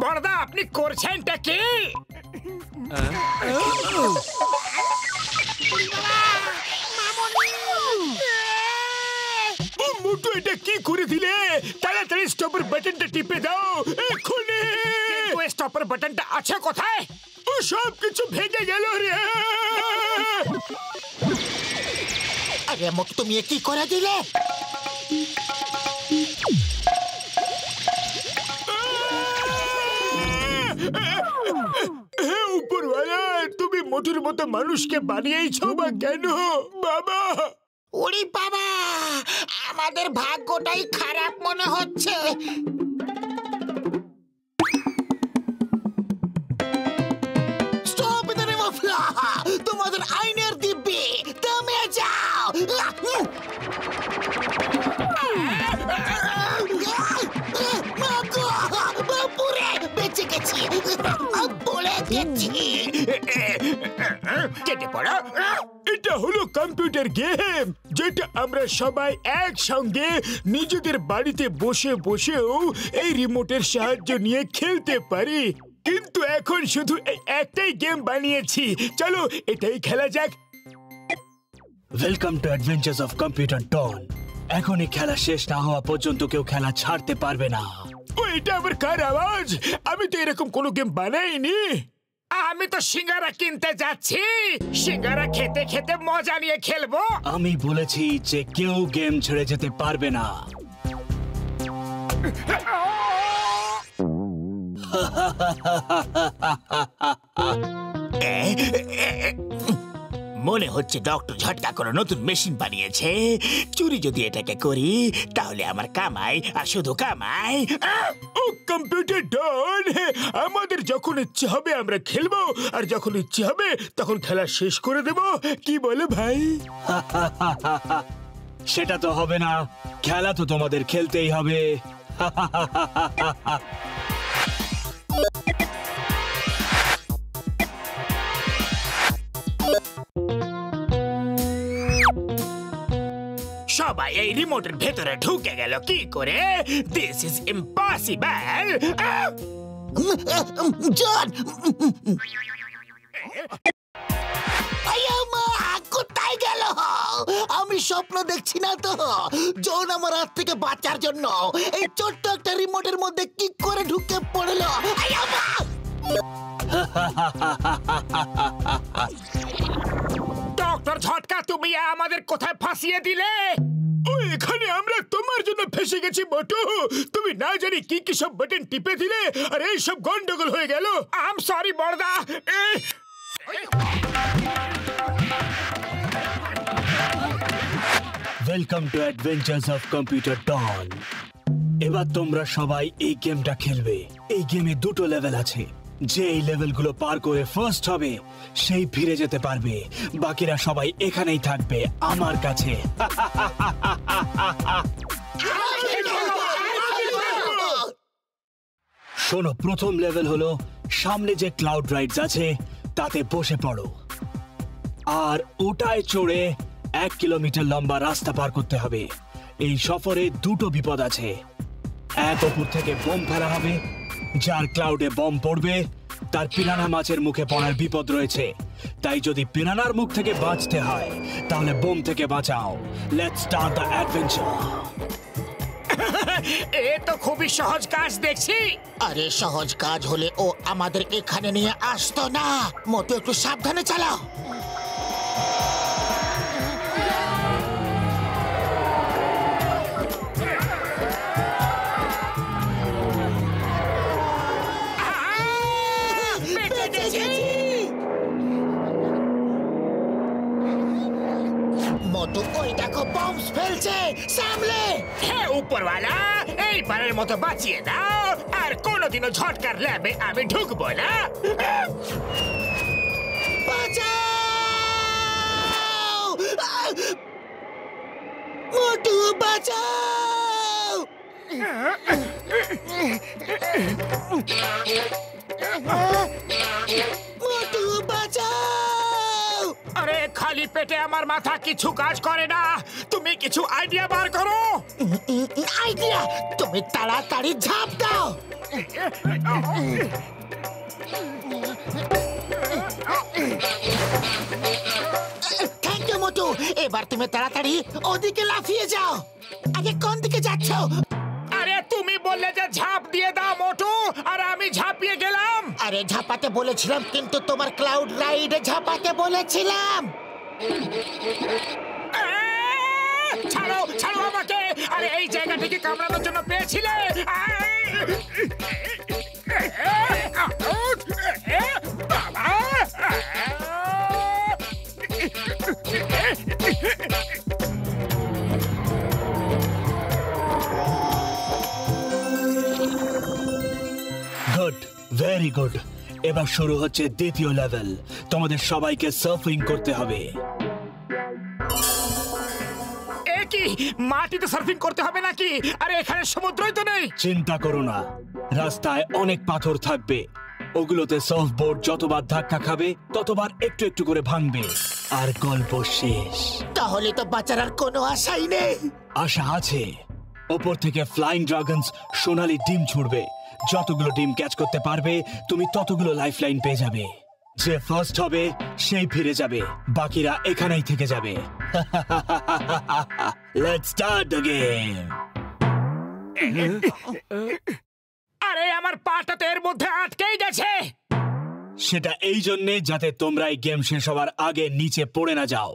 বড়দা, আপনি করছেনটা কি? মোটু, এটা কি করে দিলে? তাড়াতাড়ি স্টপের বাটনটা টিপে দাও এক্ষুনি। কিন্তু স্টপের বাটনটা আছে কোথায়? ও সব কিছু ভেঙে গেল রে। আরে মোটু, তুমি কি করে দিলে? উপরওয়ালা, তুমি মোটুর মতো মানুষকে বানিয়েছো বা কেন বাবা? ওরে বাবা, আমাদের ভাগ্যটাই খারাপ মনে হচ্ছে। Stop in the name of law! তোমাদের আইনের দিব্যি, থেমে যাও! বাপুরে, বেঁচে গেছি, বলে গেছি। কেটে পড়ো। এটা হলো কম্পিউটার গেম, যেটা আমরা সবাই একসঙ্গে নিজেদের বাড়িতে বসে বসেও এই রিমোটের সাহায্য নিয়ে খেলতে পারি। কিন্তু এখন শুধু এই একটাই গেম বানিয়েছি, চলো এটাই খেলা যাক। Welcome to adventures of computer Don. এখনই খেলা শেষ না হওয়া পর্যন্ত কেউ খেলা ছাড়তে পারবে না। ও, এটা আবার কার আওয়াজ? আমি তো এরকম কোনো গেম বানাইনি। আমি তো সিঙ্গারা কিনতে যাচ্ছি। সিঙ্গারা খেতে খেতে মজা নিয়ে খেলবো। আমি বলেছি যে কেউ গেম ছেড়ে যেতে পারবে না। মনে হচ্ছে ডক্টর ঝটকা করে নতুন মেশিন বানিয়েছে। চুরি যদি এটাকে করি তাহলে আমার কামাই আর শুধু কামাই। ও কম্পিউটার ডন, আমাদের যখন ইচ্ছে হবে আমরা খেলবো, আর যখন ইচ্ছে হবে তখন খেলা শেষ করে দেব। কি বলে ভাই? সেটা তো হবে না, খেলা তো তোমাদের খেলতেই হবে। সবাই এই রিমোটের ভেতরে ঢুকে গেল কি করে? This is impossible. জন, কোথায় গেল? আমি স্বপ্ন দেখছি না তো? জন আমার হাত থেকে বাঁচার জন্য এই ছোট্ট একটা রিমোটের মধ্যে কি করে ঢুকে পড়লো? ডক্টর ঝটকা, তুমি আমাদের কোথায় ফাঁসিয়ে দিলে? ও, এখানে আমরা তোমার জন্য ফেসে গেছি মোটু। তুমি না জানি কি কি সব বাটন টিপে দিলে, আর এই সব গন্ডগোল হয়ে গেল। আই এম সরি বড়দা। Welcome to adventures of computer Don. এবার তোমরা সবাই এই গেমটা খেলবে। এই গেমে দুটো লেভেল আছে। যে এই লেভেলগুলো পার করে ফার্স্ট হবে সেই ফিরে যেতে পারবে। বাকিরা সবাই এখানেই থাকবে আমার কাছে। শোনো, প্রথম লেভেল হলো সামনে যে ক্লাউড রাইডস আছে তাতে বসে পড়ো, আর ওটায় চড়ে 1 কিলোমিটার লম্বা রাস্তা পার করতে হবে। এই সফরে দুটো বিপদ আছে। এক, উপর থেকে বোম ফেলা হবে, যার ক্লাউডে বম পড়বে তার পিরানা মাছের মুখে পড়ার বিপদ রয়েছে। তাই যদি পিরানার মুখ থেকে বাঁচতে হয় তাহলে বোম থেকে বাঁচাও। Let's start the adventure. এ তো খুবই সহজ কাজ দেখছি। আরে সহজ কাজ হলে ও আমাদের এখানে নিয়ে আসতো না। মোটু, একটু সাবধানে চালাও। মোটু, ওই দেখো বম্বস ফেলছে, সামলে। হ্যাঁ উপরওয়ালা, এইবারের মতো বাঁচিয়ে দাও, আর কোনোদিনও ঝটকার ল্যাবে আমি ঢুকবো না। বাঁচাও! মোটু, বাঁচাও! মোটু বাঁচাও! আরে খালি পেটে আমার মাথা কিছু কাজ করে না। তুমি কিছু আইডিয়া বার করো। আইডিয়া! তুমি তাড়াতাড়ি ঝাঁপ দাও। থ্যাংক ইউ মোটু। এবার তুমি তাড়াতাড়ি ওদিকে লাফিয়ে যাও। আগে কোন দিকে যাচ্ছ? আরে তুমি বললে যে ঝাঁপ দিয়ে দাও মোটু, আর আমি ঝাঁপিয়ে গেলাম। আরে ঝাঁপাতে বলেছিলাম, কিন্তু তোমার ক্লাউড রাইডে ঝাঁপাতে বলেছিলাম। ছাড়ো ছাড়ো আমাকে। আরে এই জায়গাটিকে কামড়ানোর জন্য পেয়েছিলে। বাবা! Good, very good. এবার শুরু হচ্ছে দ্বিতীয় লেভেল। তোমাদের সবাইকে সার্ফিং করতে হবে। কি মাটিতে সার্ফিং করতে হবে নাকি? আরে এখানে সমুদ্রই তো নেই। চিন্তা করো না, রাস্তায় অনেক পাথর থাকবে। ওগুলোতে সার্ফবোর্ড যতবার ধাক্কা খাবে ততবার একটু একটু করে ভাঙবে, আর গল্প শেষ। তাহলে তো বাঁচার আর কোনো আশাই নেই। আশা আছে। ওপর থেকে ফ্লাইং ড্রাগনস সোনালি ডিম ছুড়বে। যতগুলো ডিম ক্যাচ করতে পারবে তুমি ততগুলো লাইফলাইন পেয়ে যাবে। যে ফার্স্ট হবে সেই ফিরে যাবে, বাকিরা এখানেই থেকে যাবে। Let's start the game. আরে আমার পাটা তো এর মধ্যে আটকেই গেছে। সেটা এই জন্যে যাতে তোমরা এই গেম শেষ হওয়ার আগে নিচে পড়ে না যাও।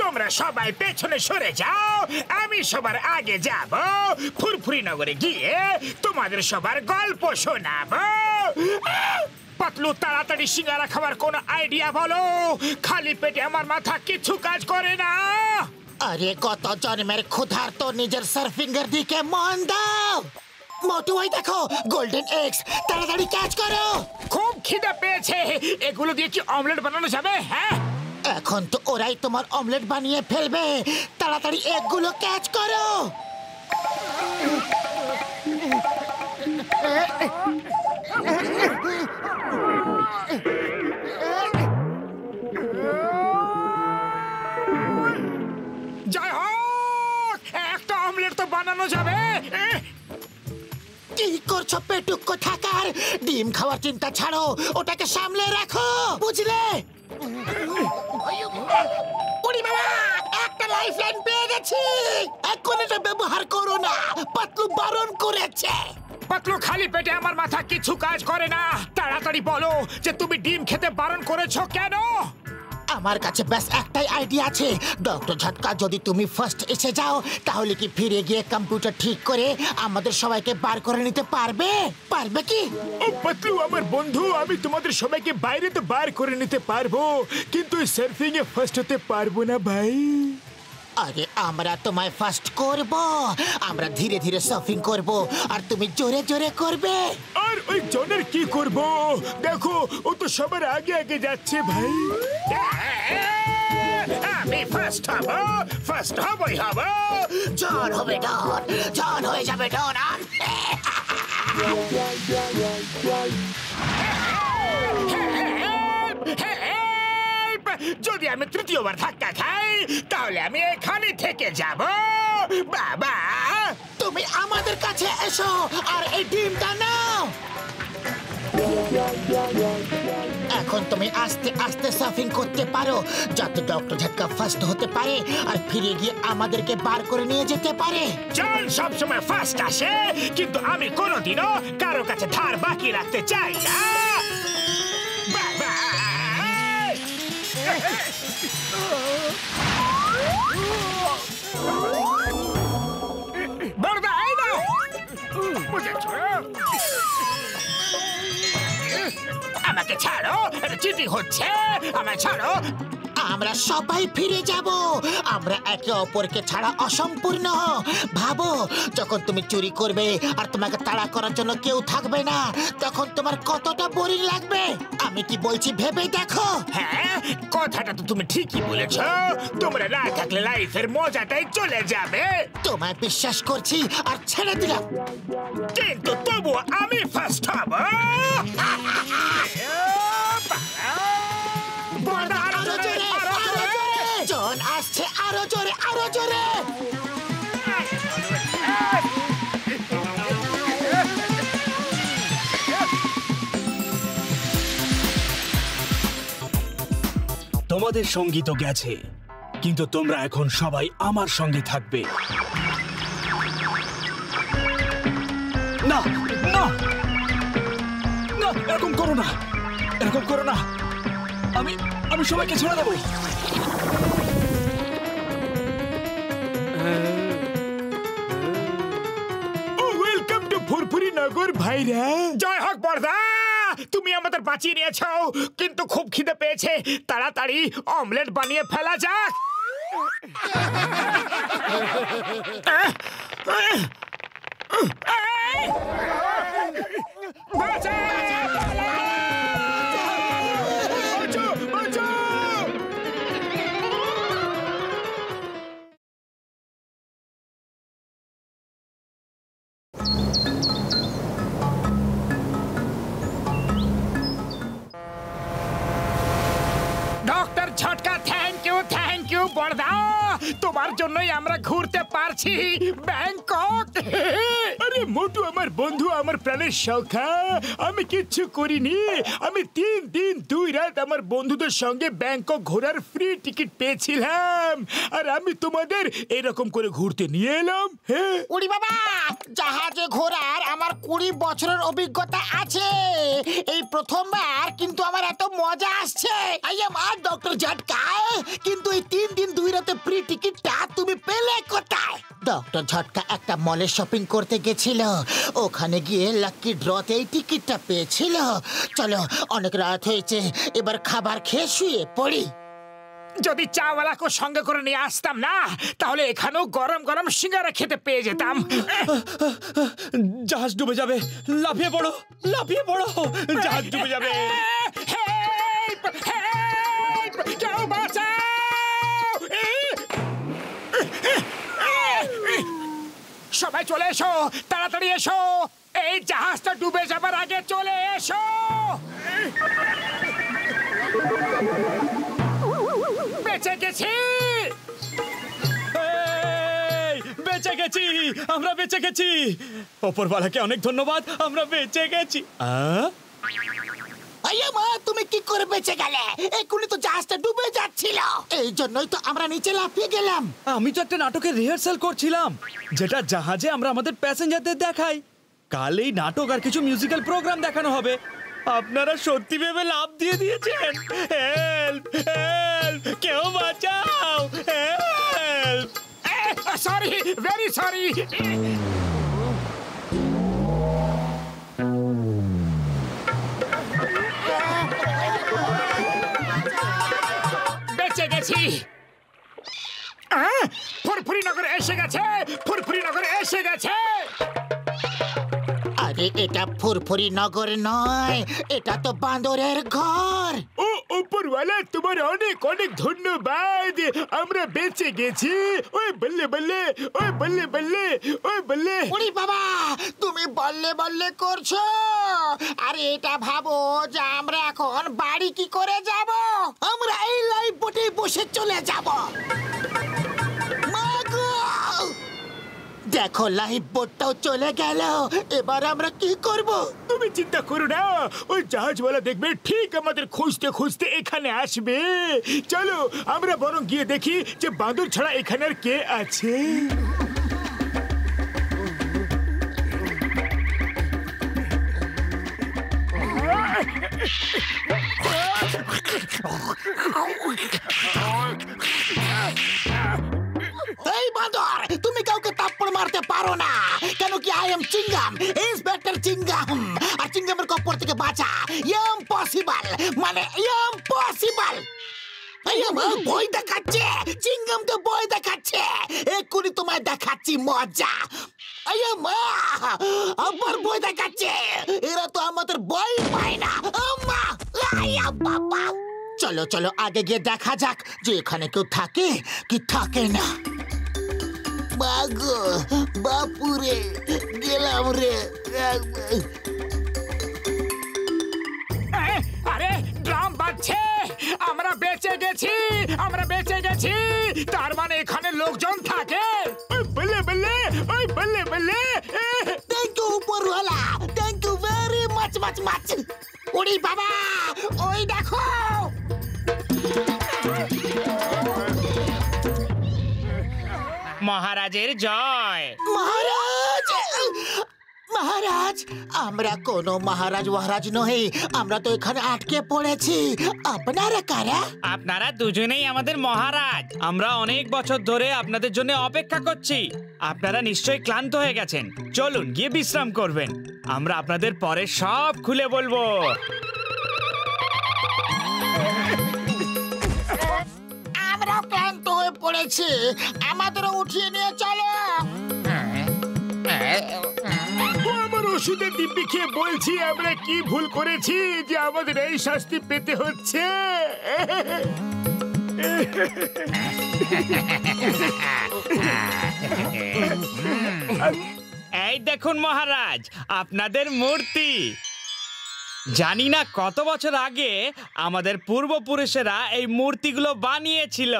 তোমরা সবাই পেছনে সরে যাও, আমি সবার আগে যাব। ফুরফুরি নগরে গিয়ে তোমাদের সবার গল্প শোনাবো। পাতলু, তাড়াতাড়ি সিঙ্গারা খাবার কোন আইডিয়া বলো। খালি পেটে আমার মাথা কিছু কাজ করে না। আরে কত জন্মের ক্ষুধার তো নিজের সার্ফিং এর দিকে মন দাও। মোটু, ওই দেখো গোল্ডেন এগস, তাড়াতাড়ি ক্যাচ করো। খুব খিদে পেয়েছে। এগুলো দিয়ে কি অমলেট বানানো যাবে? হ্যাঁ, এখন তো ওরাই তোমার অমলেট বানিয়ে ফেলবে। তাড়াতাড়ি এগুলো ক্যাচ করো। জয় হোক, একটা অমলেট তো বানানো যাবে। কি করছো পেটুক্কো থাকার? ডিম খাওয়ার চিন্তা ছাড়ো, ওটাকে সামলে রাখো, বুঝলে? ওরে বাবা, একটা লাইফলাইন পেয়ে গেছি। এখন এটা ব্যবহার করো না, পাতলু বারণ করেছে। পাতলু, খালি পেটে আমার মাথা কিছু কাজ করে না। তাড়াতাড়ি বলো যে তুমি ডিম খেতে বারণ করেছো কেন? আমার কাছে ব্যাস একটাই আইডিয়া আছে। ডক্টর ঝটকা, যদি তুমি ফার্স্ট এসে যাও তাহলে কি ফিরে গিয়ে কম্পিউটার ঠিক করে আমাদের সবাইকে বার করে নিতে পারবে? পারবে কি? ও পাতলু, আমার বন্ধু, আমি তোমাদের সবাইকে বাইরে তো বার করে নিতে পারবো, কিন্তু সার্ফিং এ ফার্স্ট হতে পারবো না ভাই। আরে আমরা তোমায় ফার্স্ট করব। আমরা ধীরে ধীরে সার্ফিং করব আর তুমি জোরে জোরে করবে। আর ওই জনের কি করব? দেখো, ও তো সবার আগে আগে যাচ্ছে ভাই। আমি ফার্স্ট হব, ফার্স্ট হবই হব। জন হবে ডন, জন হয়ে যাবে ডন। যদি আমি তৃতীয়বার ধাক্কা খাই তাহলে আমি এখানে থেকে যাব। বাবা, তুমি আমাদের কাছে এসো আর এই ডিমটা নাও। এখন তুমি আস্তে আস্তে সার্ফিং করতে পারো, যাতে ডক্টর ঝটকা ফার্স্ট হতে পারে আর ফিরে গিয়ে আমাদেরকে বার করে নিয়ে যেতে পারে। জন সবসময় ফার্স্ট আসে, কিন্তু আমি কোনোদিনও কারো কাছে ধার বাকি রাখতে চাই না। বাবা, বড়দা, এই নাও। বুঝেছো? আমাকে ছাড়ো, এটা চিটিং হচ্ছে। আমায় ছাড়ো। আমরা সবাই ফিরে যাব। আমরা একে অপরকে ছাড়া অসম্পূর্ণ। ভাবো, যখন তুমি চুরি করবে আর তোমাকে তাড়া করার জন্য কেউ থাকবে না, তখন তোমার কতটা বোরিং লাগবে। আমি কি বলছি ভেবে দেখো। হ্যাঁ, কথাটা তো তুমি ঠিকই বলেছো। তোমরা না থাকলে লাইফের মজাটাই চলে যাবে। তোমায় বিশ্বাস করছি আর ছেড়ে দিলাম। কিন্তু তবু আমি ফার্স্ট হব। আরো জোরে, আরো জোরে। জন আসছে, আরো জোরে, আরো জোরে। তোমাদের সঙ্গী তো গেছে, কিন্তু তোমরা এখন সবাই আমার সঙ্গে থাকবে। না না না, এরকম করো না, এরকম করো না। আমি আমি সবাইকে ছেড়ে দেবো। ওয়েলকাম টু ফুরফুরি নগর ভাইরা। জয় হোক বর্দা, তুমি আমাদের বাঁচিয়ে নিয়েছো। কিন্তু খুব খিদে পেয়েছে, তাড়াতাড়ি অমলেট বানিয়ে ফেলা যাক। ডক্টর ঝটকা, থ্যাংক ইউ বর্দা। তোমার জন্যই আমরা ঘুরতে পারছি ব্যাংকক। আরে মোটু আমার বন্ধু, আমার প্রাণের সখা। আমি কিচ্ছু করিনি। আমি 3 দিন 2 রাত আমার বন্ধুদের সঙ্গে ব্যাংকক ঘোরার ফ্রি টিকিট পেয়েছিলাম, আর আমি তোমাদের এরকম করে ঘুরতে নিয়ে এলাম। হ্যাঁ, উড়ি বাবা, জাহাজে ঘোরার আমার 20 বছরের অভিজ্ঞতা আছে। এই প্রথমবার, কিন্তু আমার এত মজা আসছে। আই এম আর ডক্টর ঝটকা। কিন্তু এই 3 দিন 2 রাতে ফ্রি টিকিটটা তুমি পেলে কোথায়? ডক্টর ঝটকা একটা মলে শপিং করতে গেছিল। ওখানে গিয়ে লাকি ড্রতে এই টিকিটটা পেয়েছিল। চলো, অনেক রাত হয়েছে, এবার খাবার খেয়ে শুয়ে পড়ি। যদি চাওয়ালাকে সঙ্গে করে নিয়ে আসতাম না, তাহলে এখানেও গরম গরম সিঙ্গারা খেতে পেয়ে যেতাম। জাহাজ ডুবে যাবে, লাফিয়ে পড়ো, লাফিয়ে পড়ো, জাহাজ ডুবে যাবে। হেল্প! হেল্প! কেউ বাঁচাও! সবাই চলে এসো, তাড়াতাড়ি এসো। এই জাহাজটা ডুবে যাবার আগে চলে এসো। বেঁচে গেছি, বেঁচে গেছি, আমরা বেঁচে গেছি। ওপরওয়ালাকে অনেক ধন্যবাদ, আমরা বেঁচে গেছি। আইয়া মা, তুমি কি করে বেঁচে গেলে? এক্ষুনি তো জাহাজটা ডুবে যাচ্ছিল। এই জন্যই তো আমরা নিচে লাফিয়ে গেলাম। আমি তো একটা নাটকের রিহার্সাল করছিলাম, যেটা জাহাজে আমরা আমাদের প্যাসেঞ্জারদের দেখাই। কাল এই নাটক আর কিছু মিউজিক্যাল প্রোগ্রাম দেখানো হবে। আপনারা সত্যি ভেবে লাভ দিয়ে দিয়েছেন। হেল্প! হেল্প! কেউ বাঁচাও! হেল্প! Sorry, very sorry. বেঁচে গেছি। ফুরফুরি নগর এসে গেছে, ফুরফুরি নগর এসে গেছে। আরে এটা ফুরফুরি নগর নয়, এটা তো বান্দরের ঘর। ও উপরওয়ালা, তোমার অনেক অনেক ধন্যবাদ। আমরা বেঁচে গেছি। ওই বল্লে বল্লে, ওই বল্লে বল্লে, ওই বল্লে। উড়ি বাবা, তুমি বললে বললে করছো। আরে এটা ভাবো যে আমরা এখন বাড়ি কি করে যাব। আমরা এই লাইফ বোটে বসে চলে যাব। মাগো! দেখো, লাইফ বোটটাও চলে গেল। এবার আমরা কি করব? তুমি চিন্তা করো না, ওই জাহাজওয়ালা দেখবে ঠিক আমাদের খুঁজতে খুঁজতে এখানে আসবে। চলো, আমরা বরং গিয়ে দেখি যে বাঁদর ছাড়া এখানে আর কে আছে। এই বাঁদর, তুমি কাউকে থাপ্পড় মারতে পারো না। কেন কি আই এম চিংগাম, ইন্সপেক্টর চিংগাম। আর চিংগামের কপ্পর থেকে বাঁচা ইম্পসিবল, মানে ইম্পসিবল। বই দেখাচ্ছে, চিংগাম তো বই দেখাচ্ছে। এক্ষুনি তোমায় দেখাচ্ছি মজা। আবার বই দেখাচ্ছে। এরা তো আমাদের বই পায় না। বাবা, চলো চলো আগে গিয়ে দেখা যাক যে এখানে কেউ থাকে কি থাকে না। বাগো বাপুরে, গেলাম রে। আরে ড্রাম বাজছে, আমরা বেঁচে গেছি, আমরা বেঁচে গেছি। তার মানে এখানে লোকজন থাকে। বল্লে বল্লে, ওই বল্লে বল্লে। থ্যাংক ইউ উপরওয়ালা, thank you very much much much. ওরে বাবা, ওই দেখো। মহারাজের জয়। মহারাজ, মহারাজ, আমরা কোনো মহারাজ নই। আমরা তো এখানে আটকে পড়েছি। আপনারা কারা? আপনারা দুজনেই আমাদের মহারাজ। আমরা অনেক বছর ধরে আপনাদের জন্য অপেক্ষা করছি। আপনারা নিশ্চয়ই ক্লান্ত হয়ে গেছেন, চলুন গিয়ে বিশ্রাম করবেন। আমরা আপনাদের পরে সব খুলে বলবো। আমরাও ক্লান্ত হয়ে পড়েছি, আমাদেরও উঠিয়ে নিয়ে চলো। আমার ওষুধের দিব্যি খেয়ে বলছি আমরা কি ভুল করেছি যে আমাদের এই শাস্তি পেতে হচ্ছে। এই দেখুন মহারাজ, আপনাদের মূর্তি। জানি না কত বছর আগে আমাদের পূর্বপুরুষেরা এই মূর্তিগুলো বানিয়েছিল।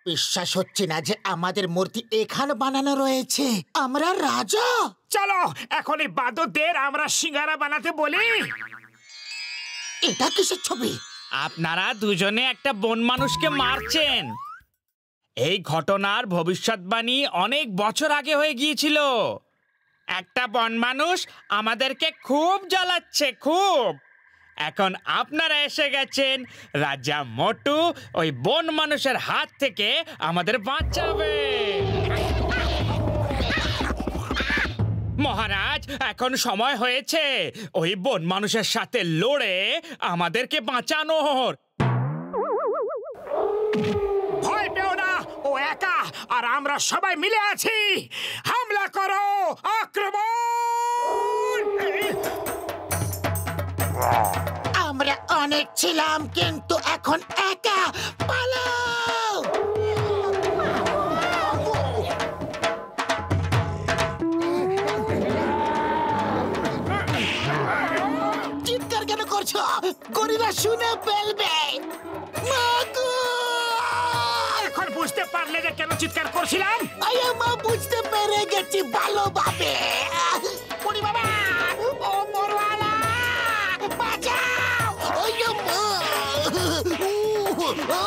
বিশ্বাস হচ্ছে না যে আমাদের মূর্তি এখানে বানানো রয়েছে। আমরা রাজা। চলো এখন এই বাদরদের আমরা সিঙ্গারা বানাতে বলি। এটা কিসের ছবি? আপনারা দুজনে একটা বন মানুষকে মারছেন। এই ঘটনার ভবিষ্যৎবাণী অনেক বছর আগে হয়ে গিয়েছিল। একটা বন মানুষ আমাদেরকে খুব জ্বালাচ্ছে, খুব। এখন আপনারা এসে গেছেন, রাজা মোটু ওই বন মানুষের হাত থেকে আমাদের বাঁচাবে। মহারাজ, এখন সময় হয়েছে ওই বন মানুষের সাথে লড়ে আমাদেরকে বাঁচানোর। ভয় পেও না, ও একা আর আমরা সবাই মিলে আছি। হামলা করো, আক্রমণ। আমরা অনেক ছিলাম কিন্তু এখন একা। পালাও। চিৎকার কেন করছো? গরিলা শুনে ফেলবে। মাগো! এখন বুঝতে পারলে যে কেন চিৎকার করছিলাম? মা বুঝতে পেরে গেছি ভালোভাবে। ওরে বাবা, ও বড়ওয়ালা, বাঁচাও! মা!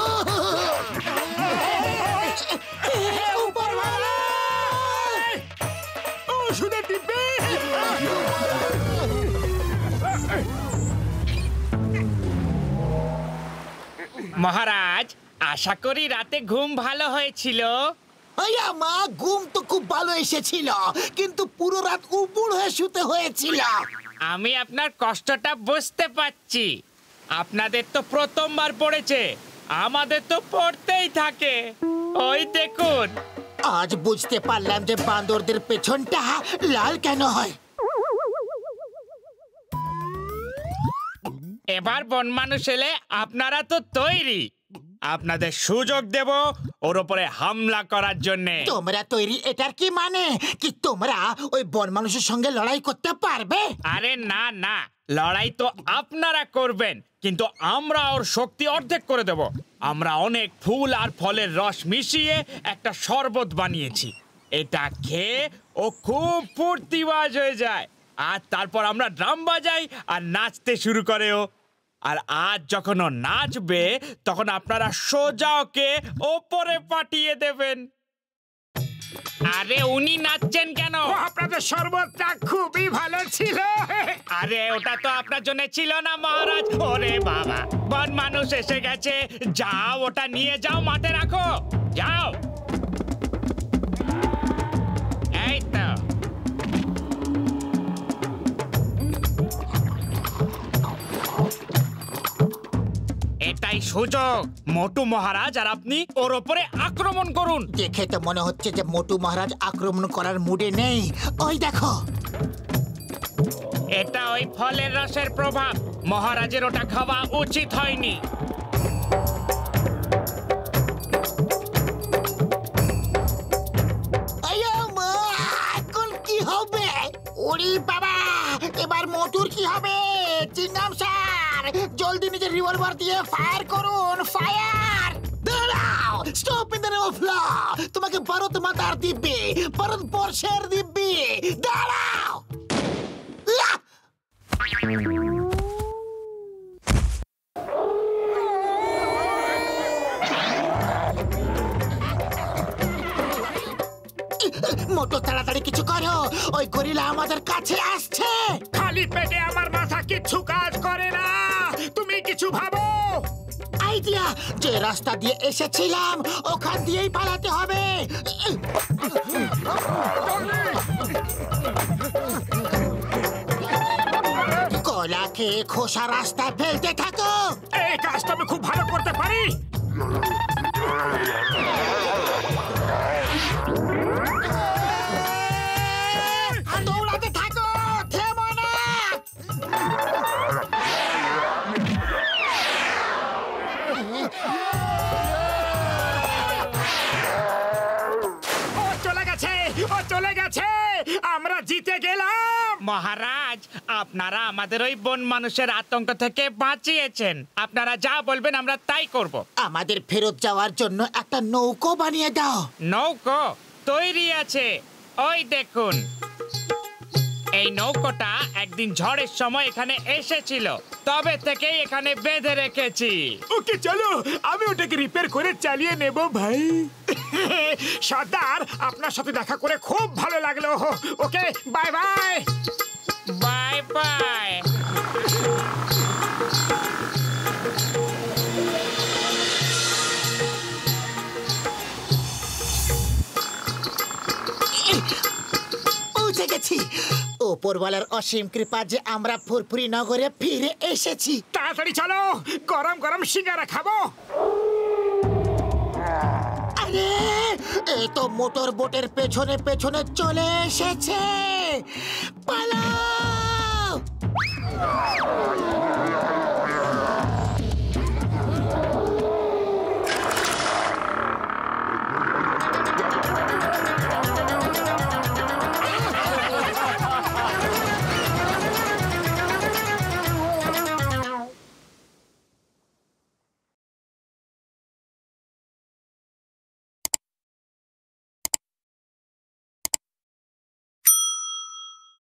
উপরওয়ালা! ওষুধের দিব্যি। মহারাজ, আশা করি রাতে ঘুম ভালো হয়েছিল। মা, ঘুম তো খুব ভালো এসেছিল, কিন্তু পুরো রাত উপুড় হয়ে শুতে হয়েছিল। আমি আপনার কষ্টটা বুঝতে পারছি। আপনাদের তো প্রথমবার পড়েছে, আমাদের তো পড়তেই থাকে। ওই দেখুন। আজ বুঝতে পারলাম যে বান্দরদের পেছনটা লাল কেন হয়। এবার বন মানুষ এলে আপনারা তো তৈরি। আপনাদের সুযোগ দেব ওর উপরে হামলা করার জন্যে। তোমরা তৈরি এটার কি মানে? কি তোমরা ওই বন মানুষের সঙ্গে লড়াই করতে পারবে? আরে না না, লড়াই তো আপনারা করবেন, কিন্তু আমরা ওর শক্তি অর্ধেক করে দেব। আমরা অনেক ফুল আর ফলের রস মিশিয়ে একটা শরবত বানিয়েছি। এটা খেয়ে ও খুব ফুর্তিবাজ হয়ে যায়, আর তারপর আমরা ড্রাম বাজাই আর নাচতে শুরু করে ও। আর আজ যখন ও নাচবে তখন আপনারা সোজা ওকে ওপরে পাঠিয়ে দেবেন। আরে উনি নাচছেন কেন? আপনাদের শরবতটা খুবই ভালো ছিল। আরে ওটা তো আপনার জন্য ছিল না মহারাজ। ওরে বাবা, বন মানুষ এসে গেছে। যাও, ওটা নিয়ে যাও, মাঠে রাখো, যাও। এই তো। এটাই সুযোগ। মোটু মহারাজ আর আপনি ওর ওপরে আক্রমণ করুন। দেখে তো মনে হচ্ছে যে মোটু মহারাজ আক্রমণ করার মুডে নেই। ওই দেখো, এটা ওই ফলের রসের প্রভাব। মহারাজের ওটা খাওয়া উচিত হয়নি। এখন কি হবে? ওরে বাবা, এবার মোটুর কি হবে? চিংগাম স্যার, জলদি নিজের রিভলভার দিয়ে ফায়ার করুন। ফায়ার! দাঁড়াও, stop in the name of law. তোমাকে ভারত মাতার দিব্যি, ভারতবর্ষের দিব্যি, দাঁড়াও। আহ! মোটু, তাড়াতাড়ি কিছু করো, ওই গরিলা আমাদের কাছে আসছে। খালি পেটে আমার মাথা কিচ্ছু কাজ করে না। তুমি কিছু ভাবো। আইডিয়া, যে রাস্তা দিয়ে এসেছিলাম ওখান দিয়েই পালাতে হবে। কলা খেয়ে খোসা রাস্তায় ফেলতে থাকো। এই কাজটা আমি খুব ভালো করতে পারি। দৌড়াতে থাকো, থেমো না। ও চলে গেছে, ও চলে গেছে। আমরা জিতে গেলাম। মহারাজ, আপনারা আমাদের ওই বন মানুষের আতঙ্ক থেকে বাঁচিয়েছেন। আপনারা যা বলবেন আমরা তাই করব। আমাদের ফেরত যাওয়ার জন্য একটা নৌকো বানিয়ে দাও। নৌকো তৈরি আছে, ওই দেখুন। এই নৌকোটা একদিন ঝড়ের সময় এখানে এসেছিল, তবে থেকেই এখানে বেঁধে রেখেছি। ওকে চলো, আমি ওটাকে রিপেয়ার করে চালিয়ে নেব ভাই। সর্দার, আপনার সাথে দেখা করে খুব ভালো লাগলো। ওকে, বাই বাই। Bye bye. পৌঁছে গেছি। উপরওয়ালার অসীম কৃপা যে আমরা ফুরফুরি নগরে ফিরে এসেছি। তাড়াতাড়ি চলো, গরম গরম সিঙ্গারা খাবো। আরে, এই তো মোটর বোটের পেছনে পেছনে চলে এসেছে। পালা!